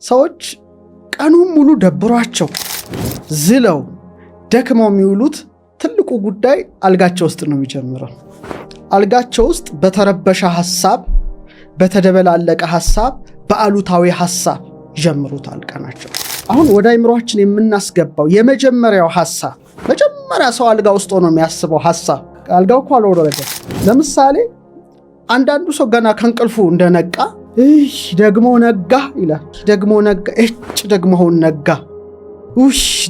ሰዎች ቀኑን ሙሉ ደብሯቸው ዝለው ደክመው የሚውሉት ትልቁ ጉዳይ አልጋቸው ውስጥ ነው የሚጀምረው። አልጋቸው ውስጥ በተረበሸ ሐሳብ፣ በተደበላለቀ ሐሳብ፣ በአሉታዊ ሐሳብ ይጀምሩታል ቀናቸው። አሁን ወደ አይምሮአችን የምናስገባው የመጀመሪያው ሐሳብ መጀመሪያ ሰው አልጋ ውስጥ ሆኖ የሚያስበው ሐሳብ አልጋው እኮ አልወረደ። ለምሳሌ አንዳንዱ ሰው ገና ከእንቅልፉ እንደነቃ ደግሞ ነጋ ይላል። ደግሞ ነጋ፣ ደግሞውን ነጋ።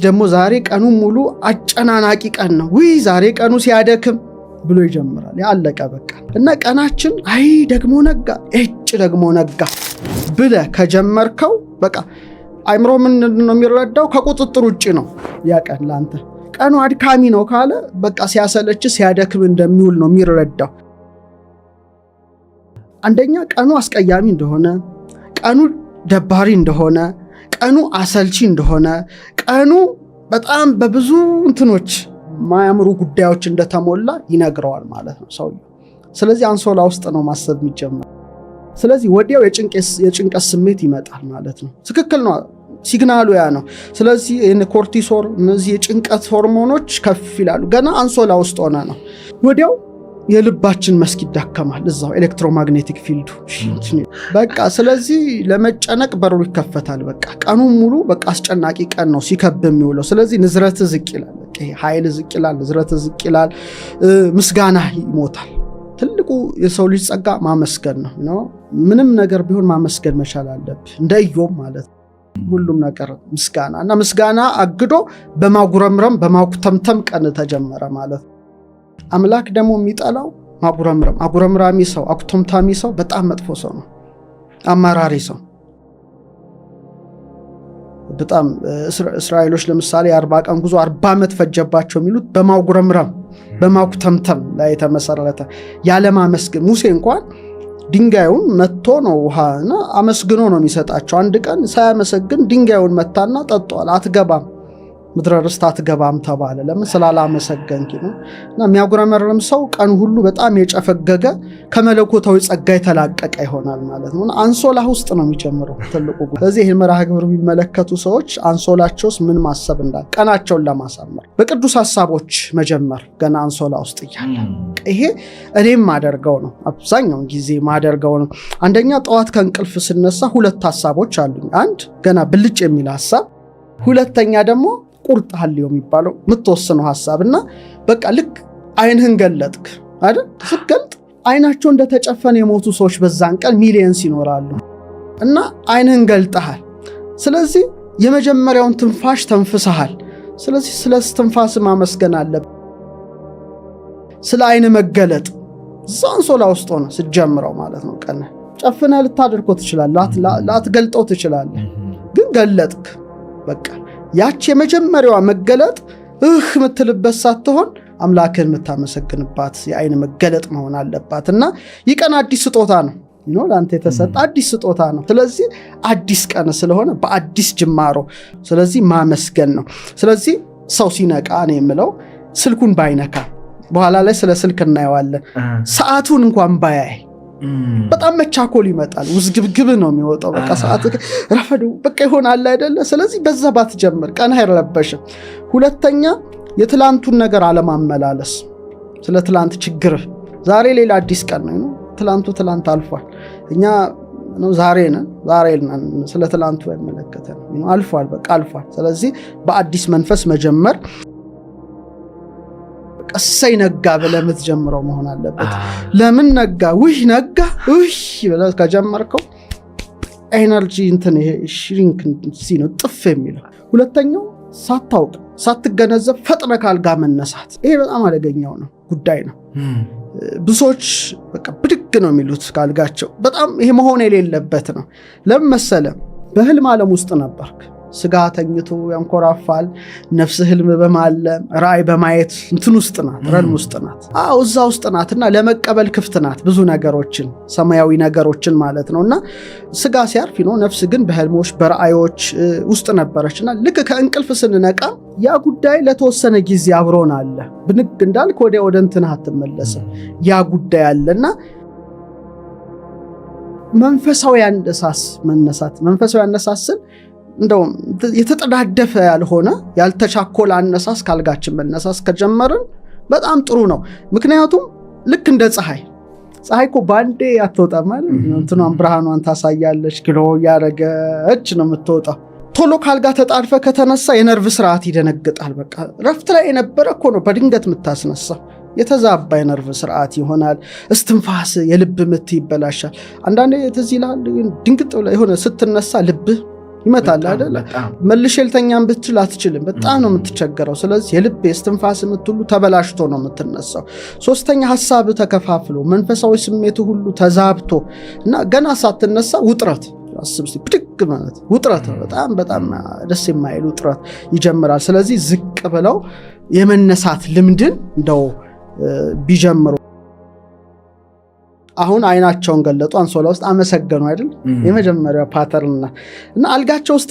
ደግሞ ዛሬ ቀኑ ሙሉ አጨናናቂ ቀን ነው፣ ዛሬ ቀኑ ሲያደክም ብሎ ይጀምራል። ያለቀ በቃ። እና ቀናችን ደግሞ ነጋ፣ ደግሞ ነጋ ብለ ከጀመርከው በቃ አይምሮ ምን ነው የሚረዳው? ከቁጥጥር ውጪ ነው ያ ቀን ላንተ። ቀኑ አድካሚ ነው ካለ በቃ ሲያሰለች ሲያደክም እንደሚውል ነው የሚረዳው። አንደኛ ቀኑ አስቀያሚ እንደሆነ፣ ቀኑ ደባሪ እንደሆነ፣ ቀኑ አሰልቺ እንደሆነ፣ ቀኑ በጣም በብዙ እንትኖች ማያምሩ ጉዳዮች እንደተሞላ ይነግረዋል ማለት ነው ሰውየው። ስለዚህ አንሶላ ውስጥ ነው ማሰብ የሚጀምረው። ስለዚህ ወዲያው የጭንቀት ስሜት ይመጣል ማለት ነው። ትክክል ነው፣ ሲግናሉ ያ ነው። ስለዚህ ኮርቲሶል፣ እነዚህ የጭንቀት ሆርሞኖች ከፍ ይላሉ ገና አንሶላ ውስጥ ሆነ ነው። ወዲያው የልባችን መስክ ይዳከማል፣ እዛው ኤሌክትሮማግኔቲክ ፊልዱ በቃ። ስለዚህ ለመጨነቅ በሩ ይከፈታል። በቃ ቀኑ ሙሉ በቃ አስጨናቂ ቀን ነው ሲከብ የሚውለው። ስለዚህ ንዝረት ዝቅ ይላል፣ ኃይል ዝቅ ይላል፣ ንዝረት ዝቅ ይላል፣ ምስጋና ይሞታል። ትልቁ የሰው ልጅ ጸጋ ማመስገን ነው። ምንም ነገር ቢሆን ማመስገን መቻል አለብህ፣ እንደ ኢዮብ ማለት ነው። ሁሉም ነገር ምስጋና እና ምስጋና አግዶ በማጉረምረም በማኩተምተም ቀን ተጀመረ ማለት ነው። አምላክ ደግሞ የሚጠላው አጉረምራሚ ሰው፣ አኩተምታሚ ሰው በጣም መጥፎ ሰው ነው። አማራሪ ሰው በጣም እስራኤሎች ለምሳሌ 40 ቀን ጉዞ 40 ዓመት ፈጀባቸው የሚሉት በማጉረምረም በማኩተምተም ላይ የተመሰረተ ያለማመስገን። ሙሴ እንኳን ድንጋዩን መጥቶ ነው ውሃና አመስግኖ ነው የሚሰጣቸው። አንድ ቀን ሳያመሰግን ድንጋዩን መታና ጠጧል። አትገባም፣ ምድረ ርስት አትገባም ተባለ። ለምን? ስላላመሰገንክ ነው። እና የሚያጉረመርም ሰው ቀን ሁሉ በጣም የጨፈገገ ከመለኮታዊ ጸጋ የተላቀቀ ይሆናል ማለት ነው። አንሶላ ውስጥ ነው የሚጀምረው ትልቁ። ስለዚህ ይህን መርሃ ግብር የሚመለከቱ ሰዎች አንሶላቸውስ ምን ማሰብ እንዳለ ቀናቸውን ለማሳመር በቅዱስ ሐሳቦች መጀመር ገና አንሶላ ውስጥ እያለ ይሄ እኔም ማደርገው ነው፣ አብዛኛውን ጊዜ ማደርገው ነው። አንደኛ ጠዋት ከእንቅልፍ ስነሳ 2 ሐሳቦች አሉኝ። አንድ ገና ብልጭ የሚል ሐሳብ፣ ሁለተኛ ደግሞ ቁርጥ ሐልዮ የሚባለው የምትወስነው ሐሳብና በቃ ልክ አይንህን ገለጥክ አይደል? ስትገልጥ አይናቸው እንደተጨፈነ የሞቱ ሰዎች በዛን ቀን ሚሊየንስ ይኖራሉ። እና አይንህን ገልጠሃል። ስለዚህ የመጀመሪያውን ትንፋሽ ተንፍሰሃል። ስለዚህ ስለ ትንፋስ ማመስገን አለብህ። ስለ አይን መገለጥ አንሶላ ውስጥ ሆነ ስትጀምረው ማለት ነው። ቀን ጨፍነህ ልታደርገው ትችላለህ፣ ላትገልጠው ትችላለህ፣ ግን ገለጥክ በቃ። ያቺ የመጀመሪያዋ መገለጥ የምትልበት ሳትሆን አምላክን የምታመሰግንባት የአይን መገለጥ መሆን አለባት። እና ይህ ቀን አዲስ ስጦታ ነው፣ ለአንተ የተሰጠ አዲስ ስጦታ ነው። ስለዚህ አዲስ ቀን ስለሆነ በአዲስ ጅማሮ፣ ስለዚህ ማመስገን ነው። ስለዚህ ሰው ሲነቃ ነው የምለው ስልኩን ባይነካ፣ በኋላ ላይ ስለ ስልክ እናየዋለን። ሰዓቱን እንኳን ባያይ በጣም መቻኮል ይመጣል፣ ውዝግብግብ ነው የሚወጣው። በቃ ሰዓት ረፈዱ በቃ ይሆናል አይደለ? ስለዚህ በዛ ባትጀምር ቀን አይረበሽም። ሁለተኛ የትላንቱን ነገር አለማመላለስ። ስለ ትላንት ችግር ዛሬ ሌላ አዲስ ቀን ነው። ትላንት አልፏል። እኛ ነው ዛሬ ነን። ስለ ትላንቱ አይመለከተንም። አልፏል፣ በቃ አልፏል። ስለዚህ በአዲስ መንፈስ መጀመር ቀሰይ ነጋ ብለህ የምትጀምረው መሆን አለበት። ለምን ነጋ? ነጋ ብለህ ከጀመርከው ኤነርጂ ይሄ ሽሪንክ ነው ጥፍ የሚለው። ሁለተኛው ሳታውቅ ሳትገነዘብ ፈጥነ ካልጋ መነሳት። ይሄ በጣም አደገኛው ነው ጉዳይ ነው። ብዙዎች በቃ ብድግ ነው የሚሉት ካልጋቸው። በጣም ይሄ መሆን የሌለበት ነው። ለምን መሰለህ? በህልም ዓለም ውስጥ ነበርክ። ስጋ ተኝቶ ያንኮራፋል። ነፍስ ህልም በማለም ራእይ በማየት እንትን ውስጥ ናት፣ ረልም ውስጥ ናት። እዛ ውስጥ ናትና ለመቀበል ክፍት ናት ብዙ ነገሮችን፣ ሰማያዊ ነገሮችን ማለት ነውና ስጋ ሲያርፍ ነፍስ ግን በህልሞች በራእዮች ውስጥ ነበረችና ልክ ከእንቅልፍ ስንነቃ ያ ጉዳይ ለተወሰነ ጊዜ አብሮን አለ። ብንግ እንዳልክ ወደ እንትን አትመለስም። ያ ጉዳይ አለና መንፈሳዊ አነሳስ መነሳት መንፈሳዊ አነሳስን እንደው የተጠዳደፈ ያልሆነ ያልተቻኮለ አነሳስ ካልጋችን መነሳስ ከጀመርን በጣም ጥሩ ነው። ምክንያቱም ልክ እንደ ፀሐይ እኮ ባንዴ አትወጣም ማለት እንትኗን ብርሃኗን ታሳያለች ግሎ ያረገች ነው የምትወጣው። ቶሎ ካልጋ ተጣድፈ ከተነሳ የነርቭ ስርዓት ይደነግጣል። በቃ ረፍት ላይ የነበረ እኮ ነው በድንገት የምታስነሳው። የተዛባ የነርቭ ስርዓት ይሆናል። እስትንፋስ የልብ ምት ይበላሻል። አንዳንዴ ትዝ ይላል ድንግጥ ብለህ የሆነ ስትነሳ ልብህ ይመታል አይደል? መልሼ ልተኛም ብትል አትችልም። በጣም ነው የምትቸገረው። ስለዚህ የልብ የስትንፋስ የምትሉ ተበላሽቶ ነው የምትነሳው። ሶስተኛ ሐሳብ ተከፋፍሎ መንፈሳዊ ስሜቱ ሁሉ ተዛብቶ እና ገና ሳትነሳ ውጥረት አስብስ ብድግ ማለት ውጥረት በጣም በጣም ደስ የማይል ውጥረት ይጀምራል። ስለዚህ ዝቅ ብለው የመነሳት ልምድን እንደው ቢጀምሩ አሁን አይናቸውን ገለጡ አንሶላ ውስጥ አመሰገኑ አይደል? የመጀመሪያው ፓተርንና እና አልጋቸው ውስጥ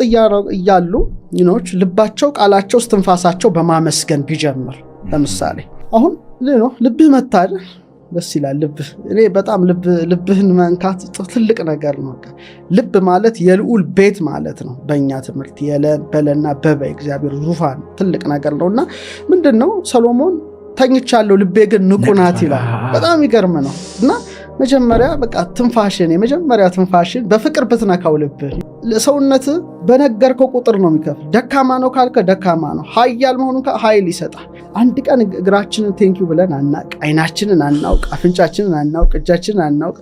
እያሉ ይኖች ልባቸው ቃላቸው እስትንፋሳቸው በማመስገን ቢጀምር ለምሳሌ አሁን ልብህ መታ አይደል? ደስ ይላል ልብህ። እኔ በጣም ልብህን መንካት ትልቅ ነገር ነው። ልብ ማለት የልዑል ቤት ማለት ነው በእኛ ትምህርት በለና በበ እግዚአብሔር ዙፋን ትልቅ ነገር ነውና ምንድነው ሰሎሞን ተኝቻለሁ ልቤ ግን ንቁ ናት ይላል። በጣም ይገርም ነው። እና መጀመሪያ በቃ ትንፋሽን የመጀመሪያ ትንፋሽን በፍቅር ብትነካው ልብህ ለሰውነት በነገርከው ቁጥር ነው የሚከፍል። ደካማ ነው ካልከ ደካማ ነው፣ ኃያል መሆኑን ኃይል ይሰጣል። አንድ ቀን እግራችንን ቴንኪው ብለን አናውቅ፣ አይናችንን አናውቅ፣ አፍንጫችንን አናውቅ፣ እጃችንን አናውቅ።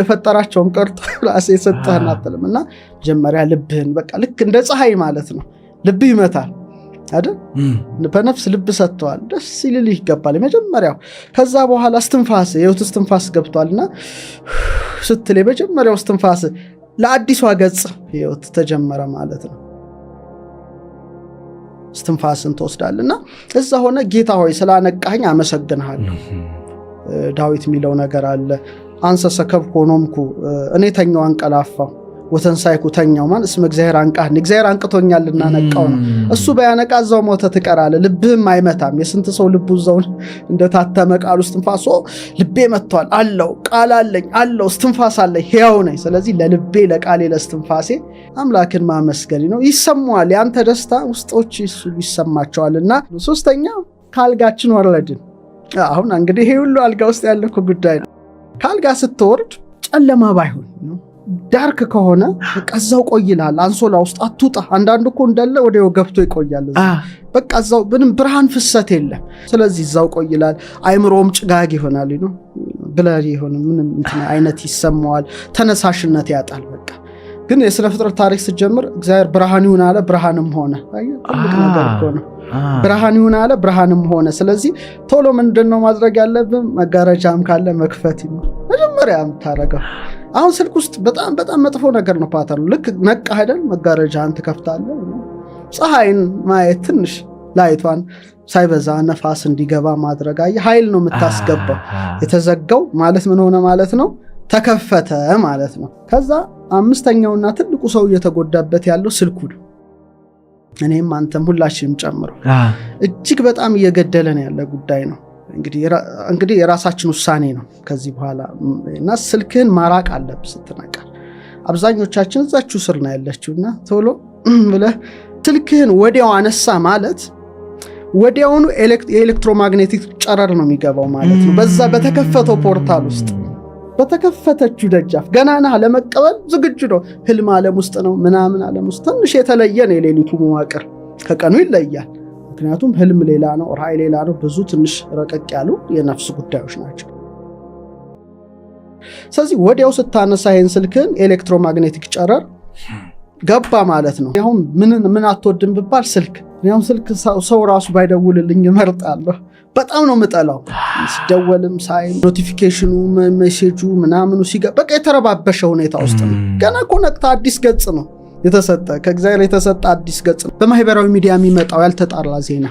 የፈጠራቸውን ቀርቶ ራስ የሰጠህን አትልም። እና መጀመሪያ ልብህን በቃ ልክ እንደ ፀሐይ ማለት ነው ልብህ ይመታል አይደል? በነፍስ ልብ ሰጥቷል። ደስ ይልልህ ይገባል የመጀመሪያው። ከዛ በኋላ እስትንፋስ የህይወት እስትንፋስ ገብቷልና ስትል የመጀመሪያው እስትንፋስ ለአዲሷ ገጽ ህይወት ተጀመረ ማለት ነው። እስትንፋስን ትወስዳልና እዛ ሆነ ጌታ ሆይ ስላነቃኸኝ አመሰግንሃለሁ። ዳዊት የሚለው ነገር አለ። አንሰ ሰከብኩ ሆኖምኩ እኔ ተኛው አንቀላፋው ወተንሳይኩ ተኛው ማለት እስመ እግዚአብሔር አንቃህን እግዚአብሔር አንቅቶኛልና ነቃው ነው። እሱ በያነቃ እዛው ሞተ ትቀራለህ። ልብህም አይመታም። የስንት ሰው ልቡ እዛው እንደታተመ ቃል ውስጥ እስትንፋስ ልቤ መጥቷል አለው ቃል አለኝ አለው እስትንፋስ አለኝ ሕያው ነኝ። ስለዚህ ለልቤ ለቃሌ ለእስትንፋሴ አምላክን ማመስገን ነው። ይሰማዋል። ያንተ ደስታ ውስጦች ይሰማቸዋልና ሶስተኛ ካልጋችን ወረድን። አሁን እንግዲህ ይሄ ሁሉ አልጋ ውስጥ ያለኩ ጉዳይ ነው። ካልጋ ስትወርድ ጨለማ ባይሆን ነው ዳርክ ከሆነ በቃዛው ቆይላል። አንሶላ ውስጥ አትውጣ። አንዳንዱ እኮ እንዳለ ወዲያው ገብቶ ይቆያል። በቃ እዛው ምንም ብርሃን ፍሰት የለም። ስለዚህ እዛው ቆይላል። አይምሮም ጭጋግ ይሆናል ነው ብለህ ይሆን ምንም አይነት ይሰማዋል። ተነሳሽነት ያጣል። በቃ ግን የሥነ ፍጥረት ታሪክ ሲጀምር እግዚአብሔር ብርሃን ይሁን አለ፣ ብርሃንም ሆነ። ትልቅ ነገር እኮ ነው። ብርሃን ይሁን አለ፣ ብርሃንም ሆነ። ስለዚህ ቶሎ ምንድነው ማድረግ ያለብን? መጋረጃም ካለ መክፈት ነው መጀመሪያ የምታረገው። አሁን ስልክ ውስጥ በጣም በጣም መጥፎ ነገር ነው ፓተርኑ። ልክ ነቃ አይደል መጋረጃን ትከፍታለህ። ፀሐይን ማየት ትንሽ ላይቷን ሳይበዛ ነፋስ እንዲገባ ማድረግ ኃይል ነው የምታስገባው። የተዘጋው ማለት ምን ሆነ ማለት ነው? ተከፈተ ማለት ነው። ከዛ አምስተኛውና ትልቁ ሰው እየተጎዳበት ያለው ስልኩ ነው። እኔም አንተም ሁላችንም ጨምሮ እጅግ በጣም እየገደለን ያለ ጉዳይ ነው። እንግዲህ የራሳችን ውሳኔ ነው ከዚህ በኋላ እና ስልክህን ማራቅ አለብህ ስትነቃ። አብዛኞቻችን እዛችሁ ስር ነው ያለችውና ቶሎ ብለህ ስልክህን ወዲያው አነሳ ማለት ወዲያውኑ የኤሌክትሮማግኔቲክ ጨረር ነው የሚገባው ማለት ነው። በዛ በተከፈተው ፖርታል ውስጥ በተከፈተችው ደጃፍ ገናና ለመቀበል ዝግጁ ነው። ህልም ዓለም ውስጥ ነው ምናምን ዓለም ውስጥ ትንሽ የተለየ ነው። የሌሊቱ መዋቅር ከቀኑ ይለያል። ምክንያቱም ህልም ሌላ ነው፣ ራእይ ሌላ ነው። ብዙ ትንሽ ረቀቅ ያሉ የነፍስ ጉዳዮች ናቸው። ስለዚህ ወዲያው ስታነሳ ይሄን ስልክን ኤሌክትሮማግኔቲክ ጨረር ገባ ማለት ነው። አሁን ምን አትወድም ብባል ስልክ ሰው ራሱ ባይደውልልኝ እመርጣለሁ። በጣም ነው የምጠላው። ሲደወልም ሳይ ኖቲፊኬሽኑ ሜሴጁ ምናምኑ በቃ የተረባበሸ ሁኔታ ውስጥ ነው። ገና ኮኔክት አዲስ ገጽ ነው የተሰጠ ከእግዚአብሔር የተሰጠ አዲስ ገጽ ነው። በማህበራዊ ሚዲያ የሚመጣው ያልተጣራ ዜና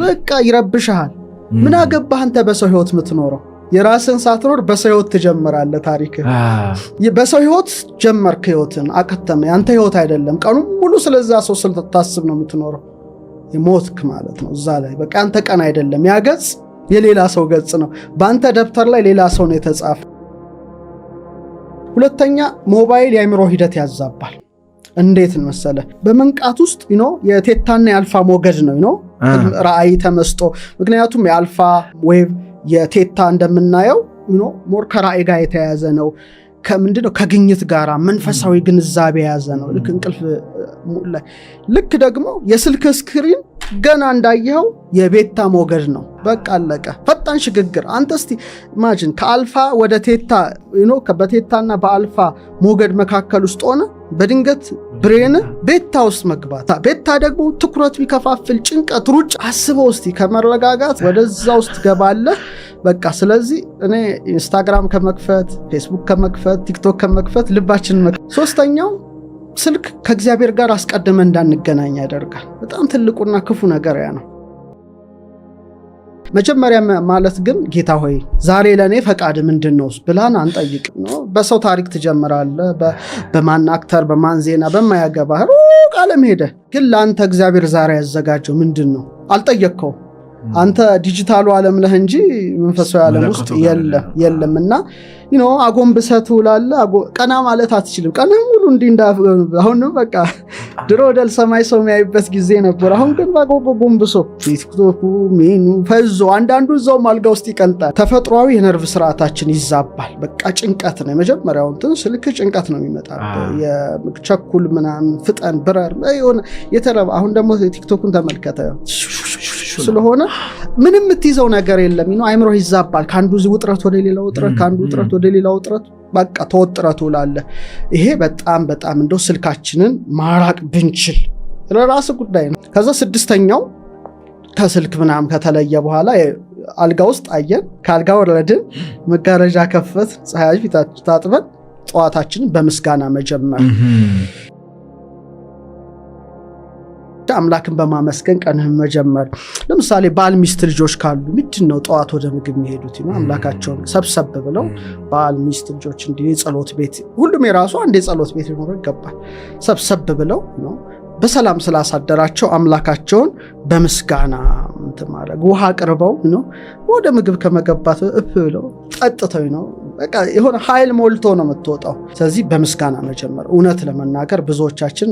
በቃ ይረብሻል። ምን አገባህ አንተ በሰው ህይወት የምትኖረው? የራስን ሳትኖር በሰው ህይወት ትጀምራለህ። ታሪክ በሰው ህይወት ጀመርክ፣ ህይወትን አከተመ። ያንተ ህይወት አይደለም። ቀኑ ሙሉ ስለዛ ሰው ስልታስብ ነው የምትኖረው። የሞትክ ማለት ነው እዛ ላይ በቃ አንተ ቀን አይደለም። ያ ገጽ የሌላ ሰው ገጽ ነው። በአንተ ደብተር ላይ ሌላ ሰው ነው የተጻፈ። ሁለተኛ ሞባይል የአእምሮ ሂደት ያዛባል። እንዴት መሰለ? በመንቃት ውስጥ የቴታና የአልፋ ሞገድ ነው ራእይ ተመስጦ። ምክንያቱም የአልፋ ዌቭ የቴታ እንደምናየው ሞር ከራእይ ጋር የተያያዘ ነው። ከምንድነው? ከግኝት ጋር መንፈሳዊ ግንዛቤ የያዘ ነው። ልክ እንቅልፍ ላይ ልክ ደግሞ የስልክ ስክሪን ገና እንዳየኸው የቤታ ሞገድ ነው። በቃ አለቀ። ፈጣን ሽግግር። አንተ እስቲ ኢማጂን ከአልፋ ወደ ቴታ በቴታና በአልፋ ሞገድ መካከል ውስጥ ሆነ በድንገት ብሬን ቤታ ውስጥ መግባት። ቤታ ደግሞ ትኩረት ቢከፋፍል ጭንቀት፣ ሩጭ አስበው እስቲ ከመረጋጋት ወደዛ ውስጥ ገባለህ። በቃ ስለዚህ እኔ ኢንስታግራም ከመክፈት ፌስቡክ ከመክፈት ቲክቶክ ከመክፈት ልባችንን ሶስተኛው ስልክ ከእግዚአብሔር ጋር አስቀድመን እንዳንገናኝ ያደርጋል። በጣም ትልቁና ክፉ ነገር ያ ነው። መጀመሪያ ማለት ግን ጌታ ሆይ ዛሬ ለኔ ፈቃድ ምንድነው ብላን አንጠይቅ ነው። በሰው ታሪክ ትጀምራለህ። በማን አክተር በማን ዜና በማያገባህ ሩቅ ዓለም ሄደህ ግን ለአንተ እግዚአብሔር ዛሬ ያዘጋጀው ምንድነው አልጠየቅከው። አንተ ዲጂታሉ ዓለም ነህ እንጂ መንፈሳዊ ዓለም ውስጥ የለም። እና አጎንብሰህ ትውላለህ። ቀና ማለት አትችልም። ቀና ሙሉ አሁን በቃ ድሮ ወደ ሰማይ ሰው የሚያይበት ጊዜ ነበር። አሁን ግን ጎንብሶ ቲክቶኩ ሜኑ ፈዞ አንዳንዱ እዛውም አልጋ ውስጥ ይቀልጣል። ተፈጥሯዊ የነርቭ ስርዓታችን ይዛባል። በቃ ጭንቀት ነው የመጀመሪያው እንትን ስልክ ጭንቀት ነው የሚመጣበት። የቸኩል ምናምን ፍጠን ብረር ሆነ አሁን ደግሞ ቲክቶኩን ተመልከተ ስለሆነ ምንም የምትይዘው ነገር የለም። አይምሮ ይዛባል። ከአንዱ ውጥረት ወደ ሌላ ውጥረት፣ ከአንዱ ውጥረት ወደ ሌላ ውጥረት፣ በቃ ተወጥረት ውላለህ። ይሄ በጣም በጣም እንደው ስልካችንን ማራቅ ብንችል ለራስ ጉዳይ ነው። ከዛ ስድስተኛው ከስልክ ምናምን ከተለየ በኋላ አልጋ ውስጥ አየን፣ ከአልጋ ወረድን፣ መጋረጃ ከፈት፣ ፀሐይ ፊታችን ታጥበን ጠዋታችንን በምስጋና መጀመር፣ አምላክን በማመስገን ቀንህን መጀመር። ለምሳሌ ባል ሚስት ልጆች ካሉ ምንድነው ጠዋት ወደ ምግብ የሚሄዱት አምላካቸውን ሰብሰብ ብለው ባል ሚስት ልጆች እንዲህ የጸሎት ቤት ሁሉም የራሱ አንድ የጸሎት ቤት ሊኖረው ይገባል። ሰብሰብ ብለው በሰላም ስላሳደራቸው አምላካቸውን በምስጋና ማድረግ። ውሃ ቅርበው ወደ ምግብ ከመገባት ብለው ጠጥተው በቃ የሆነ ኃይል ሞልቶ ነው የምትወጣው። ስለዚህ በምስጋና መጀመር። እውነት ለመናገር ብዙዎቻችን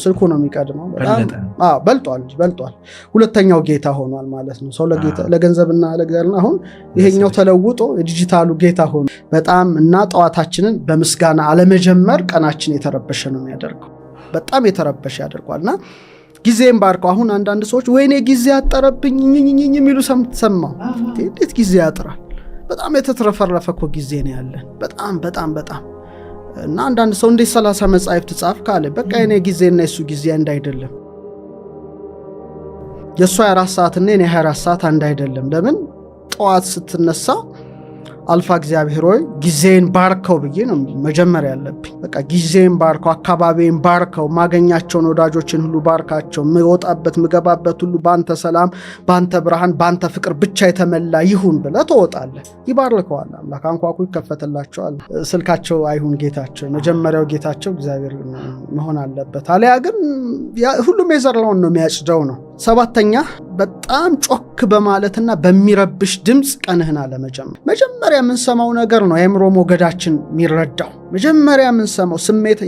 ስልኩ ነው የሚቀድመው። በጣም በልጧል። ሁለተኛው ጌታ ሆኗል ማለት ነው። ሰው ለገንዘብና ለገንዘብና አሁን ይሄኛው ተለውጦ የዲጂታሉ ጌታ ሆኗል በጣም። እና ጠዋታችንን በምስጋና አለመጀመር ቀናችን የተረበሸ ነው የሚያደርገው። በጣም የተረበሸ ያደርጓልና ጊዜም ባርከው። አሁን አንዳንድ ሰዎች ወይኔ ጊዜ ያጠረብኝ የሚሉ ሰማው። እንዴት ጊዜ ያጥራል? በጣም የተትረፈረፈ እኮ ጊዜ ነው ያለን። በጣም በጣም በጣም እና አንዳንድ ሰው እንዴት 30 መጽሐፍ ትጻፍ ካለ በቃ የኔ ጊዜና የሱ ጊዜ አንድ አይደለም። የሱ 24 ሰዓት እና የኔ 24 ሰዓት አንድ አይደለም። ለምን ጠዋት ስትነሳ አልፋ እግዚአብሔር ሆይ ጊዜን ባርከው ብዬ ነው መጀመሪያ ያለብኝ። በቃ ጊዜን ባርከው፣ አካባቢን ባርከው፣ ማገኛቸውን ወዳጆችን ሁሉ ባርካቸው፣ ምወጣበት ምገባበት ሁሉ ባንተ ሰላም፣ ባንተ ብርሃን፣ ባንተ ፍቅር ብቻ የተመላ ይሁን ብለህ ትወጣለህ። ይባርከዋል አምላክ። አንኳኩ ይከፈትላቸዋል። ስልካቸው አይሁን ጌታቸው። መጀመሪያው ጌታቸው እግዚአብሔር መሆን አለበት። አለያ ግን ሁሉም የዘራውን ነው የሚያጭደው ነው። ሰባተኛ በጣም ጮክ በማለትና በሚረብሽ ድምፅ ቀንህን አለመጀመር። መጀመሪያ የምንሰማው ነገር ነው የአእምሮ ሞገዳችን የሚረዳው። መጀመሪያ የምንሰማው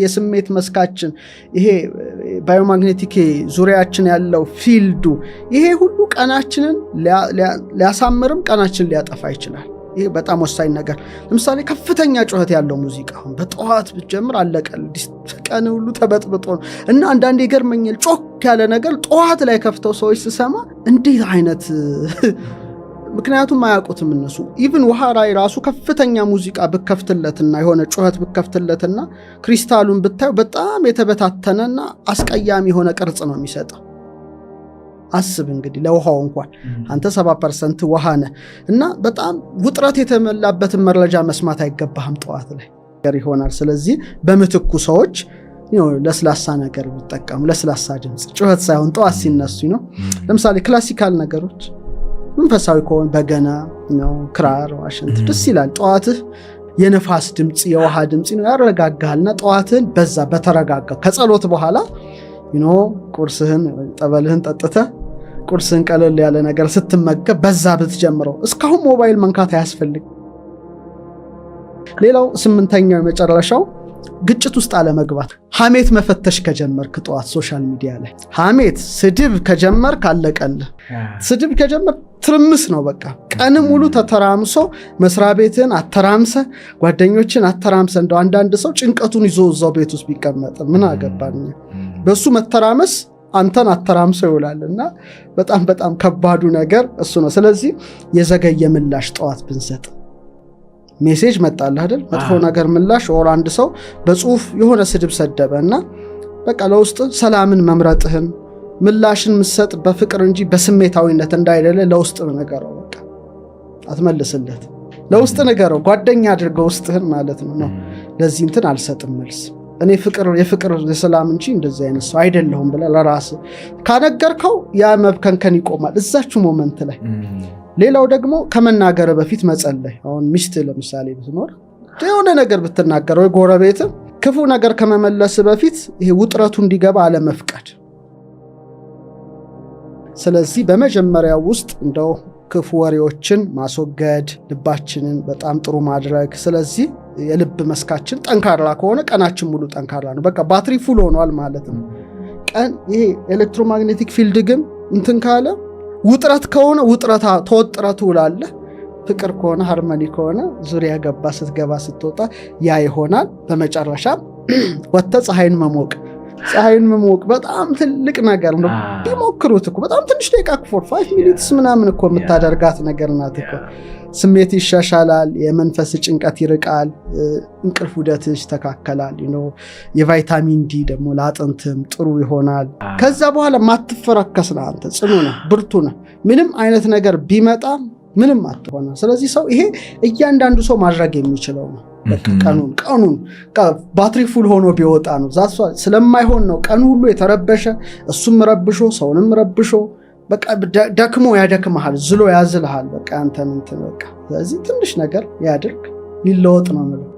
የስሜት መስካችን ይሄ ባዮማግኔቲክ ዙሪያችን ያለው ፊልዱ ይሄ ሁሉ ቀናችንን ሊያሳምርም ቀናችንን ሊያጠፋ ይችላል። ይሄ በጣም ወሳኝ ነገር። ለምሳሌ ከፍተኛ ጩኸት ያለው ሙዚቃ አሁን በጠዋት ብትጀምር አለቀል ቀን ሁሉ ተበጥብጦ ነው። እና አንዳንዴ ይገርመኛል ጮክ ያለ ነገር ጠዋት ላይ ከፍተው ሰዎች ስሰማ እንዴት አይነት ምክንያቱም አያውቁትም እነሱ። ኢቭን ውሃ ላይ ራሱ ከፍተኛ ሙዚቃ ብከፍትለትና የሆነ ጩኸት ብከፍትለትና ክሪስታሉን ብታዩ በጣም የተበታተነና አስቀያሚ የሆነ ቅርጽ ነው የሚሰጠው። አስብ እንግዲህ ለውሃው እንኳን አንተ 7% ውሃ ነህ እና በጣም ውጥረት የተመላበትን መረጃ መስማት አይገባህም ጠዋት ላይ ይሆናል። ስለዚህ በምትኩ ሰዎች ለስላሳ ነገር ቢጠቀሙ፣ ለስላሳ ድምፅ ጩኸት ሳይሆን ጠዋት ሲነሱ ነው። ለምሳሌ ክላሲካል ነገሮች መንፈሳዊ ከሆነ በገና ክራር፣ ዋሽንት ደስ ይላል። ጠዋትህ የነፋስ ድምፅ የውሃ ድምፅ ያረጋጋልና ጠዋትህን በዛ በተረጋጋ ከጸሎት በኋላ ቁርስህን ጠበልህን ጠጥተህ ቁርስህን ቀለል ያለ ነገር ስትመገብ በዛ ብትጀምረው። እስካሁን ሞባይል መንካት አያስፈልግ። ሌላው 8ኛው የመጨረሻው ግጭት ውስጥ አለመግባት። ሐሜት መፈተሽ ከጀመርክ ጠዋት ሶሻል ሚዲያ ላይ ሐሜት፣ ስድብ ከጀመርክ አለቀልህ። ስድብ ከጀመርክ ትርምስ ነው በቃ። ቀን ሙሉ ተተራምሶ መስሪያ ቤትን አተራምሰ፣ ጓደኞችን አተራምሰ። እንደው አንዳንድ ሰው ጭንቀቱን ይዞ እዛው ቤት ውስጥ ቢቀመጥ ምን አገባኝ? በሱ መተራመስ አንተን አተራምሰው ይውላልና በጣም በጣም ከባዱ ነገር እሱ ነው። ስለዚህ የዘገየ ምላሽ ጠዋት ብንሰጥ፣ ሜሴጅ መጣልህ አይደል? መጥፎ ነገር ምላሽ ወር አንድ ሰው በጽሁፍ የሆነ ስድብ ሰደበና በቃ ለውስጥ ሰላምን መምረጥህን ምላሽን ምሰጥ በፍቅር እንጂ በስሜታዊነት እንዳይደለ ለውስጥ ነገረው። በቃ አትመልስለት፣ ለውስጥ ነገረው። ጓደኛ አድርገው ውስጥህን ማለት ነው። ለዚህ እንትን አልሰጥም መልስ፣ እኔ የፍቅር የሰላም እንጂ እንደዚህ አይነት ሰው አይደለሁም ብለህ ለራስህ ካነገርከው ያ መብከንከን ይቆማል እዛችሁ ሞመንት ላይ። ሌላው ደግሞ ከመናገር በፊት መጸለይ። አሁን ሚስት ለምሳሌ ብትኖር የሆነ ነገር ብትናገር ወይ ጎረቤት ክፉ ነገር ከመመለስ በፊት ይሄ ውጥረቱ እንዲገባ አለመፍቀድ። ስለዚህ በመጀመሪያው ውስጥ እንደው ክፉ ወሬዎችን ማስወገድ፣ ልባችንን በጣም ጥሩ ማድረግ። ስለዚህ የልብ መስካችን ጠንካራ ከሆነ ቀናችን ሙሉ ጠንካራ ነው። በቃ ባትሪ ፉል ሆኗል ማለት ነው። ቀን ይሄ ኤሌክትሮማግኔቲክ ፊልድ ግን እንትን ካለ ውጥረት ከሆነ ተወጥረቱ ውላለህ። ፍቅር ከሆነ ሃርመኒ ከሆነ ዙሪያ ገባ ስትገባ ስትወጣ ያ ይሆናል። በመጨረሻ ወጥተህ ፀሐይን መሞቅ በጣም ትልቅ ነገር ነው። ቢሞክሩት እኮ በጣም ትንሽ ደቂቃ 5 ሚኒትስ ምናምን እኮ የምታደርጋት ነገር ናት እኮ። ስሜት ይሻሻላል፣ የመንፈስ ጭንቀት ይርቃል፣ እንቅልፍ ውደት ይስተካከላል። የቫይታሚን ዲ ደግሞ ለአጥንትም ጥሩ ይሆናል። ከዛ በኋላ ማትፈረከስ ነህ አንተ፣ ጽኑ ነህ፣ ብርቱ ነህ። ምንም አይነት ነገር ቢመጣ ምንም አትሆነ። ስለዚህ ሰው ይሄ እያንዳንዱ ሰው ማድረግ የሚችለው ነው። ቀኑን ባትሪ ፉል ሆኖ ቢወጣ ነው። ስለማይሆን ነው ቀኑ ሁሉ የተረበሸ፣ እሱም ረብሾ ሰውንም ረብሾ በቃ ደክሞ ያደክመሃል፣ ዝሎ ያዝልሃል። በቃ አንተን እንትን በቃ። ስለዚህ ትንሽ ነገር ያድርግ ሊለወጥ ነው ማለት